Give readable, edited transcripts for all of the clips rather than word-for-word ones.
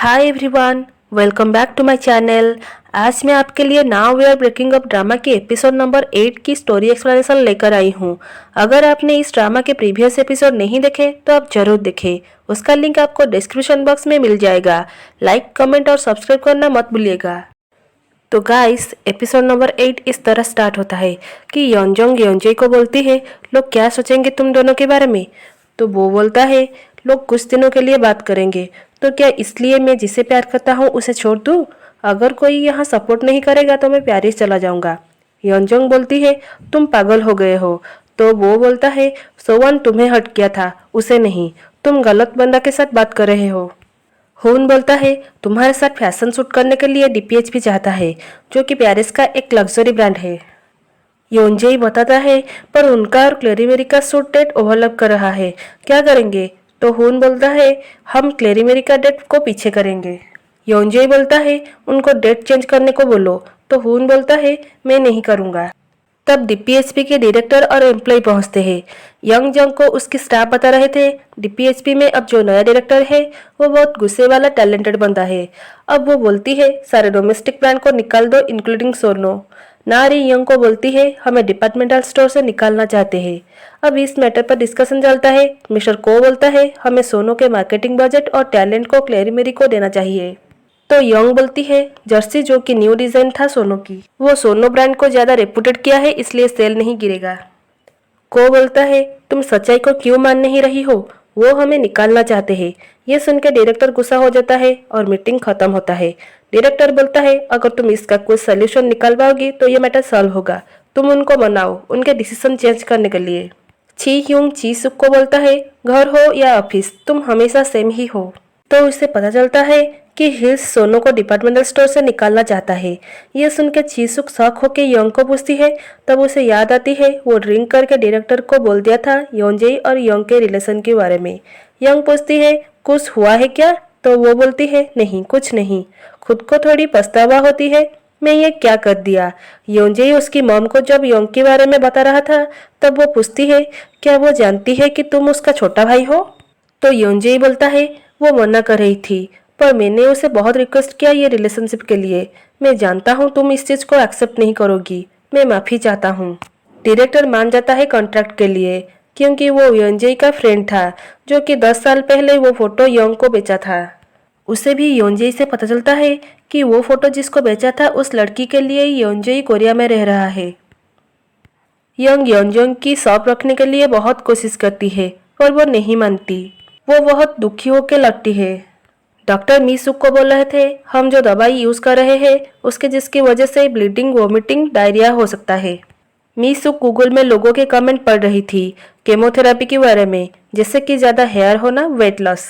Hi everyone, welcome back to my channel. आज मैं आपके लिए now we are breaking up drama के एपिसोड नंबर 8 की स्टोरी एक्सप्लेनेशन लेकर आई हूँ। अगर आपने इस ड्रामा के प्रीवियस एपिसोड नहीं देखे तो आप जरूर देखें। उसका लिंक आपको डिस्क्रिप्शन बॉक्स में मिल जाएगा। लाइक, कमेंट और सब्सक्राइब करना मत भूलिएगा। तो गाइस, एपिसोड नंबर 8 इस तरह स्टार्ट होता है कि योंजोंग योंजे को बोलती है, लोग क्या सोचेंगे तुम दोनों के बारे में। तो वो बोलता है, लोग कुछ दिनों के लिए बात करेंगे। तो क्या इसलिए मैं जिसे प्यार करता हूँ उसे छोड़ दूँ? अगर कोई यहाँ सपोर्ट नहीं करेगा तो मैं पेरिस चला जाऊँगा। योंजोंग बोलती है, तुम पागल हो गए हो। तो वो बोलता है, सोवन तुम्हें हर्ट किया था, उसे नहीं। तुम गलत बंदा के साथ बात कर रहे हो। होन बोलता है, तुम्हारे साथ फैशन शूट करने के लिए डीपीएचपी चाहता है, जो कि पेरिस का एक लग्जरी ब्रांड है। योंजेई बताता है, पर उनका और क्लेरीमेरी का शूट डेट ओवरलैप कर रहा है, क्या करेंगे? तो होन बोलता है, हम क्लेरीमेरी का डेट को पीछे करेंगे। योंजेई बोलता है, उनको डेट चेंज करने को बोलो। तो होन बोलता है, मैं नहीं करूँगा। तब डीपीएचपी के डायरेक्टर और एम्प्लॉय पहुंचते हैं। यंग जंग को उसकी स्टाफ बता रहे थे, डीपीएचपी में अब जो नया डायरेक्टर है वो बहुत गुस्से वाला टैलेंटेड बंदा है। अब वो बोलती है, सारे डोमेस्टिक ब्रांड को निकाल दो इंक्लूडिंग सोनो। नारी यंग को बोलती है, हमें डिपार्टमेंटल स्टोर से निकालना चाहते हैं। अब इस मैटर पर डिस्कशन चलता है। मिस्टर को बोलता है, हमें सोनो के मार्केटिंग बजट और टैलेंट को क्लेरीमेरी को देना चाहिए। तो यंग बोलती है, जर्सी जो कि न्यू डिजाइन था सोनो की, वो सोनो ब्रांड को ज्यादा रेपुटेड किया है, इसलिए सेल नहीं गिरेगा। को बोलता है, तुम सच्चाई को क्यों मान नहीं रही हो? वो हमें निकालना चाहते हैं। ये सुनकर डायरेक्टर गुस्सा हो जाता है और मीटिंग खत्म होता है। डायरेक्टर बोलता है, अगर तुम इसका कोई सोल्यूशन निकाल पाओगी तो ये मैटर सॉल्व होगा। तुम उनको मनाओ उनके डिसीजन चेंज करने के लिए। छी ह्यूंग ची सुक को बोलता है, घर हो या ऑफिस, तुम हमेशा सेम ही हो। तो उसे पता चलता है कि हिल्स सोनो को डिपार्टमेंटल स्टोर से निकालना चाहता है। ये सुनकर चीसुक शॉक होकर यंग को पूछती है। तब उसे याद आती है, वो ड्रिंक करके डायरेक्टर को बोल दिया था योंजेई और यंग के रिलेशन के बारे में। यंग पूछती है, कुछ हुआ है क्या? तो वो बोलती है, नहीं कुछ नहीं। खुद को थोड़ी पछतावा होती है, मैं ये क्या कर दिया। योंजेई उसकी मॉम को जब यंग के बारे में बता रहा था तब वो पूछती है, क्या वो जानती है कि तुम उसका छोटा भाई हो? तो योंजेई बोलता है, वो मना कर रही थी, पर मैंने उसे बहुत रिक्वेस्ट किया ये रिलेशनशिप के लिए। मैं जानता हूँ तुम इस चीज को एक्सेप्ट नहीं करोगी, मैं माफी चाहता हूँ। डायरेक्टर मान जाता है कॉन्ट्रैक्ट के लिए, क्योंकि वो योंजेई का फ्रेंड था, जो कि 10 साल पहले वो फोटो यंग को बेचा था। उसे भी योंजेई से पता चलता है कि वो फोटो जिसको बेचा था उस लड़की के लिए योंजेई कोरिया में रह रहा है। यंग योंजोंग की शॉप रखने के लिए बहुत कोशिश करती है, पर वो नहीं मानती। वो बहुत दुखी होकर लौटती है। डॉक्टर मीसुक को बोल रहे थे, हम जो दवाई यूज कर रहे हैं उसके जिसकी वजह से ब्लीडिंग, वोमिटिंग, डायरिया हो सकता है। मीसुक गूगल में लोगों के कमेंट पढ़ रही थी केमोथेरेपी के बारे में, जैसे कि ज्यादा हेयर होना, वेट लॉस,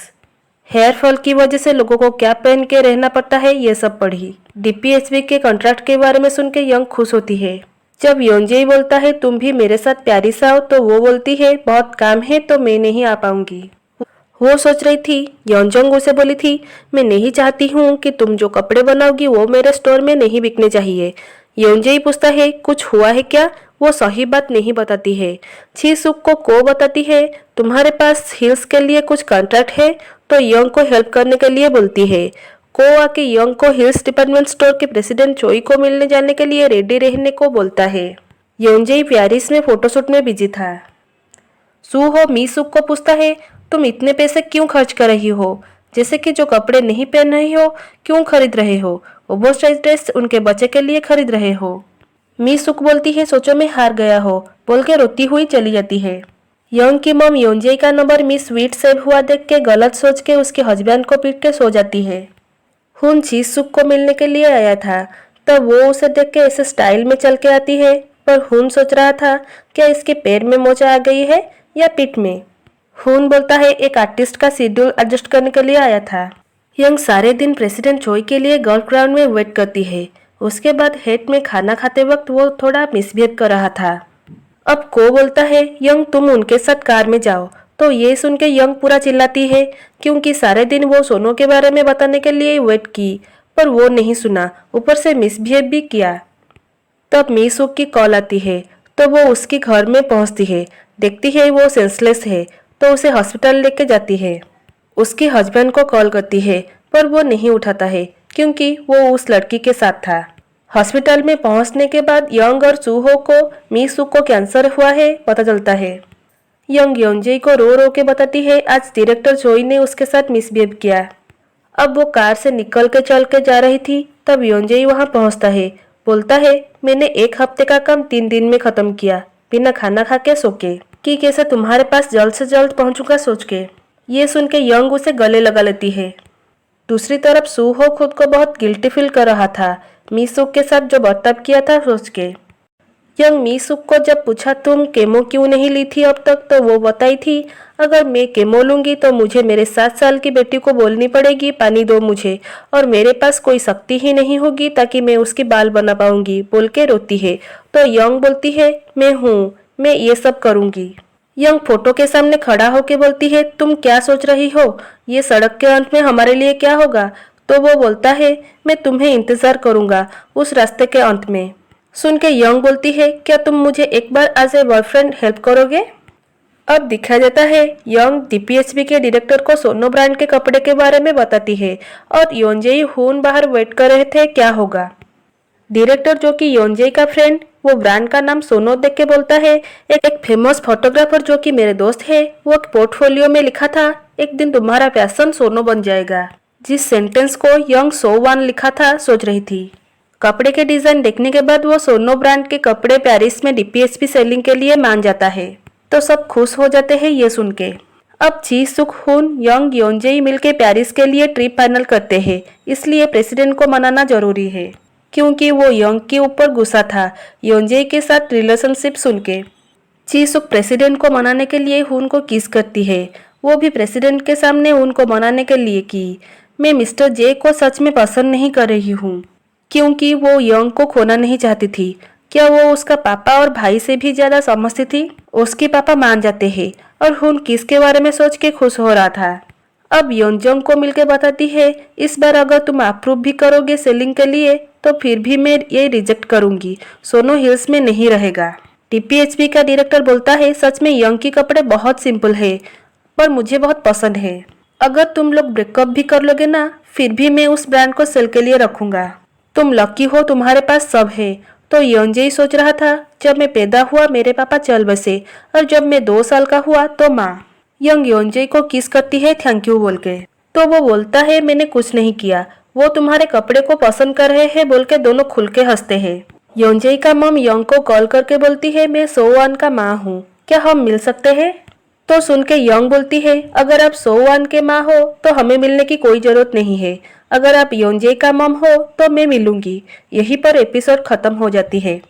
हेयर फॉल की वजह से लोगों को क्या पहन के रहना पड़ता है, ये सब पढ़ी। डीपीएचपी के कॉन्ट्रैक्ट के बारे में सुन के यंग खुश होती है। जब योंजेई बोलता है, तुम भी मेरे साथ पेरिस आओ, तो वो बोलती है, बहुत काम है तो मैं नहीं आ पाऊंगी। वो सोच रही थी, योंजोंग उसे बोली थी, मैं नहीं चाहती हूँ कि तुम जो कपड़े बनाओगी वो मेरे स्टोर में नहीं बिकने चाहिए। योंजेई पूछता है, कुछ हुआ है क्या? वो सही बात नहीं बताती है। छीसुक को बताती है, तुम्हारे पास हिल्स के लिए कुछ कॉन्ट्रैक्ट है? तो यंग को हेल्प करने के लिए बोलती है। को आके यंग को हिल्स डिपार्टमेंट स्टोर के प्रेसिडेंट चोई को मिलने जाने के लिए रेडी रहने को बोलता है। योंजेई पेरिस में फोटोशूट में बिजी था। सूहो मीसुक को पूछता है, तुम इतने पैसे क्यों खर्च कर रही हो? जैसे कि जो कपड़े नहीं पहन रही हो क्यों खरीद रहे हो? ओवरसाइज ड्रेस उनके बच्चे के लिए खरीद रहे हो। मीसुक बोलती है, सोचो मैं हार गया हो, बोल के रोती हुई चली जाती है। यंग की मॉम योंजेई का नंबर मिस स्वीट सेव हुआ देख के गलत सोच के उसके हस्बैंड को पीट के सो जाती है। हुन चीसुक को मिलने के लिए आया था, तब वो उसे देख के ऐसे स्टाइल में चल के आती है, पर हुन सोच रहा था क्या इसके पैर में मोचा आ गई है या पीठ में। हुन बोलता है, एक आर्टिस्ट का शेड्यूल एडजस्ट करने के लिए आया था। यंग सारे दिन प्रेसिडेंट चोई के लिए गोल्फ ग्राउंड में वेट करती है। उसके बाद हेट में खाना खाते वक्त वो थोड़ा मिसबिहेव कर रहा था। अब को बोलता है, यंग तुम उनके साथ कार में जाओ। तो ये सुन के यंग पूरा चिल्लाती है, क्योंकि सारे दिन वो सोनो के बारे में बताने के लिए वेट की, पर वो नहीं सुना, ऊपर से मिसबिहेव भी किया। तब मीसुक की कॉल आती है, तो वो उसके घर में पहुंचती है। देखती है वो सेंसलेस है, तो उसे हॉस्पिटल लेके जाती है। उसके हस्बैंड को कॉल करती है, पर वो नहीं उठाता है क्योंकि वो उस लड़की के साथ था। हॉस्पिटल में पहुंचने के बाद यंग और सूहो को मी सुक को कैंसर हुआ है पता चलता है। यंग योंजेई को रो रो के बताती है आज डायरेक्टर जोई ने उसके साथ मिसबिहेव किया। अब वो कार से निकल के चल के जा रही थी तब योंजेई वहां पहुंचता है। बोलता है मैंने 1 हफ्ते का काम 3 दिन में खत्म किया बिना खाना खा के सो के, कि कैसे तुम्हारे पास जल्द से जल्द पहुंचूंगा सोच के। ये सुन के यंग उसे गले लगा लेती है। दूसरी तरफ सूहो खुद को बहुत गिल्टी फील कर रहा था मीसुक के साथ जो बर्ताव किया था सोच के। यंग मीसुक को जब पूछा तुम केमो क्यों नहीं ली थी अब तक, तो वो बताई थी अगर मैं केमो लूंगी तो मुझे मेरे 7 साल की बेटी को बोलनी पड़ेगी पानी दो मुझे, और मेरे पास कोई शक्ति ही नहीं होगी ताकि मैं उसकी बाल बना पाऊंगी बोल के रोती है। तो यंग बोलती है मैं ये सब करूंगी। यंग फोटो के सामने खड़ा होके बोलती है तुम क्या सोच रही हो, ये सड़क के अंत में हमारे लिए क्या होगा। तो वो बोलता है मैं तुम्हें इंतजार करूंगा उस रास्ते के अंत में। सुन के यंग बोलती है क्या तुम मुझे एक बार एज ए बॉयफ्रेंड हेल्प करोगे। अब दिखाया जाता है यंग डीपीएचपी के डायरेक्टर को सोनो ब्रांड के कपड़े के बारे में बताती है और योंजेई हुन बाहर वेट कर रहे थे क्या होगा। डायरेक्टर जो कि योंजेई का फ्रेंड वो ब्रांड का नाम सोनो देख के बोलता है एक फेमस फोटोग्राफर जो कि मेरे दोस्त है वो पोर्टफोलियो में लिखा था एक दिन तुम्हारा पैशन सोनो बन जाएगा। जिस सेंटेंस को यंग सोवान लिखा था सोच रही थी। कपड़े के डिजाइन देखने के बाद वो सोनो ब्रांड के कपड़े पेरिस में डीपीएचपी सेलिंग के लिए मान जाता है तो सब खुश हो जाते हैं ये सुन के। अब जी सुक हुन यंग योंजेई मिलके पेरिस के लिए ट्रिप फाइनल करते हैं, इसलिए प्रेसिडेंट को मनाना जरूरी है क्योंकि वो यंग के ऊपर गुस्सा था योंजेई के साथ रिलेशनशिप सुन के। जी सुक प्रेसिडेंट को मनाने के लिए हुन को किस करती है, वो भी प्रेसिडेंट के सामने उनको मनाने के लिए कि मैं मिस्टर जे को सच में पसंद नहीं कर रही हूँ, क्योंकि वो यंग को खोना नहीं चाहती थी। क्या वो उसका पापा और भाई से भी ज्यादा समझती थी। उसके पापा मान जाते हैं और हुन किस के बारे में सोच के खुश हो रहा था। अब योंजोंग को मिलकर बताती है इस बार अगर तुम अप्रूव भी करोगे सेलिंग के लिए तो फिर भी मैं ये रिजेक्ट करूंगी, सोनो हिल्स में नहीं रहेगा। टीपीएचपी का डायरेक्टर बोलता है सच में यंग के कपड़े बहुत सिंपल है पर मुझे बहुत पसंद है। अगर तुम लोग ब्रेकअप भी कर लोगे ना फिर भी मैं उस ब्रांड को सेल के लिए रखूंगा। तुम लकी हो तुम्हारे पास सब है। तो योंजेई सोच रहा था जब मैं पैदा हुआ मेरे पापा चल बसे और जब मैं 2 साल का हुआ तो माँ। यंग योंजेई को किस करती है थैंक यू बोल के। तो वो बोलता है मैंने कुछ नहीं किया, वो तुम्हारे कपड़े को पसंद कर रहे हैं बोल के दोनों खुल के हंसते हैं। योंजेई का मम यंग को कॉल करके बोलती है मैं सोवान का माँ हूँ, क्या हम मिल सकते हैं। तो सुन के यंग बोलती है अगर आप सोवान के माँ हो तो हमें मिलने की कोई जरूरत नहीं है, अगर आप योंजेई का मम हो तो मैं मिलूंगी। यहीं पर एपिसोड खत्म हो जाती है।